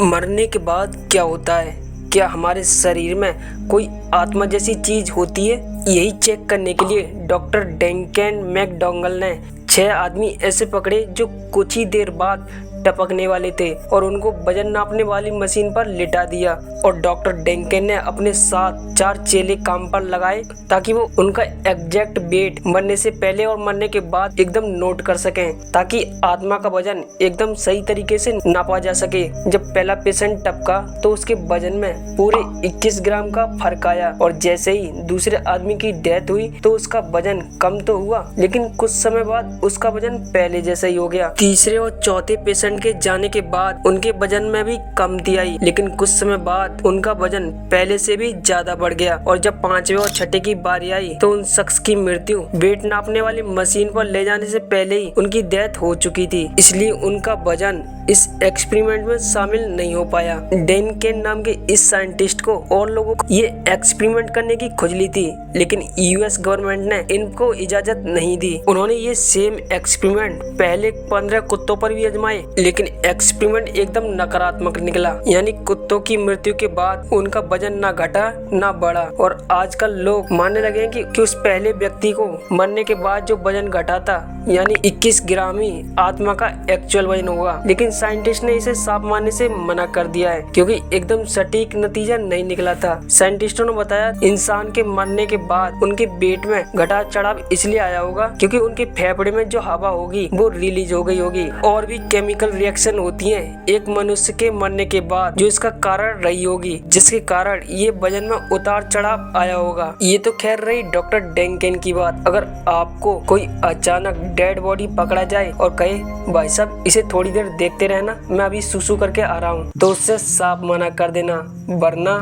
मरने के बाद क्या होता है? क्या हमारे शरीर में कोई आत्मा जैसी चीज होती है? यही चेक करने के लिए डॉक्टर डंकन मैकडॉगल ने 6 आदमी ऐसे पकड़े जो कुछ ही देर बाद टपकने वाले थे और उनको वजन नापने वाली मशीन पर लिटा दिया। और डॉक्टर डंकन ने अपने साथ 4 चेले काम पर लगाए ताकि वो उनका एग्जैक्ट वेट मरने से पहले और मरने के बाद एकदम नोट कर सकें, ताकि आत्मा का वजन एकदम सही तरीके से नापा जा सके। जब पहला पेशेंट टपका तो उसके वजन में पूरे 21 ग्राम का फर्क आया और जैसे ही दूसरे आदमी की डेथ हुई तो उसका वजन कम तो हुआ, लेकिन कुछ समय बाद उसका वजन पहले जैसा ही हो गया। तीसरे और चौथे पेशेंट के जाने के बाद उनके वजन में भी कमती आई, लेकिन कुछ समय बाद उनका वजन पहले से भी ज्यादा बढ़ गया। और जब 5वें और 6ठे की बारी आई तो उन शख्स की मृत्यु वेट नापने वाली मशीन पर ले जाने से पहले ही उनकी डेथ हो चुकी थी, इसलिए उनका वजन इस एक्सपेरिमेंट में शामिल नहीं हो पाया। डंकन नाम के इस साइंटिस्ट को और लोगों को ये एक्सपेरिमेंट करने की खुजली थी, लेकिन यूएस गवर्नमेंट ने इनको इजाजत नहीं दी। उन्होंने ये सेम एक्सपेरिमेंट पहले 15 कुत्तों पर भी आजमाए, लेकिन एक्सपेरिमेंट एकदम नकारात्मक निकला। यानी कुत्तों की मृत्यु के बाद उनका वजन ना घटा ना बढ़ा। और आजकल लोग मानने लगे हैं कि उस पहले व्यक्ति को मरने के बाद जो वजन घटा था, यानी 21 ग्राम ही आत्मा का एक्चुअल वजन होगा। लेकिन साइंटिस्ट ने इसे साफ मानने से मना कर दिया है, क्योंकि एकदम सटीक नतीजा नहीं निकला था। साइंटिस्टों ने बताया इंसान के मरने के बाद उनके पेट में घटा चढ़ाव इसलिए आया होगा क्योंकि उनके फेफड़े में जो हवा होगी वो रिलीज हो गई होगी। और भी केमिकल रिएक्शन होती है एक मनुष्य के मरने के बाद जो इसका कारण रही होगी, जिसके कारण ये वजन में उतार चढ़ाव आया होगा। ये तो खैर रही डॉक्टर डंकन की बात। अगर आपको कोई अचानक डेड बॉडी पकड़ा जाए और कहे भाई साहब इसे थोड़ी देर देखते रहना, मैं अभी सुसु करके आ रहा हूँ, तो उससे साफ मना कर देना, वरना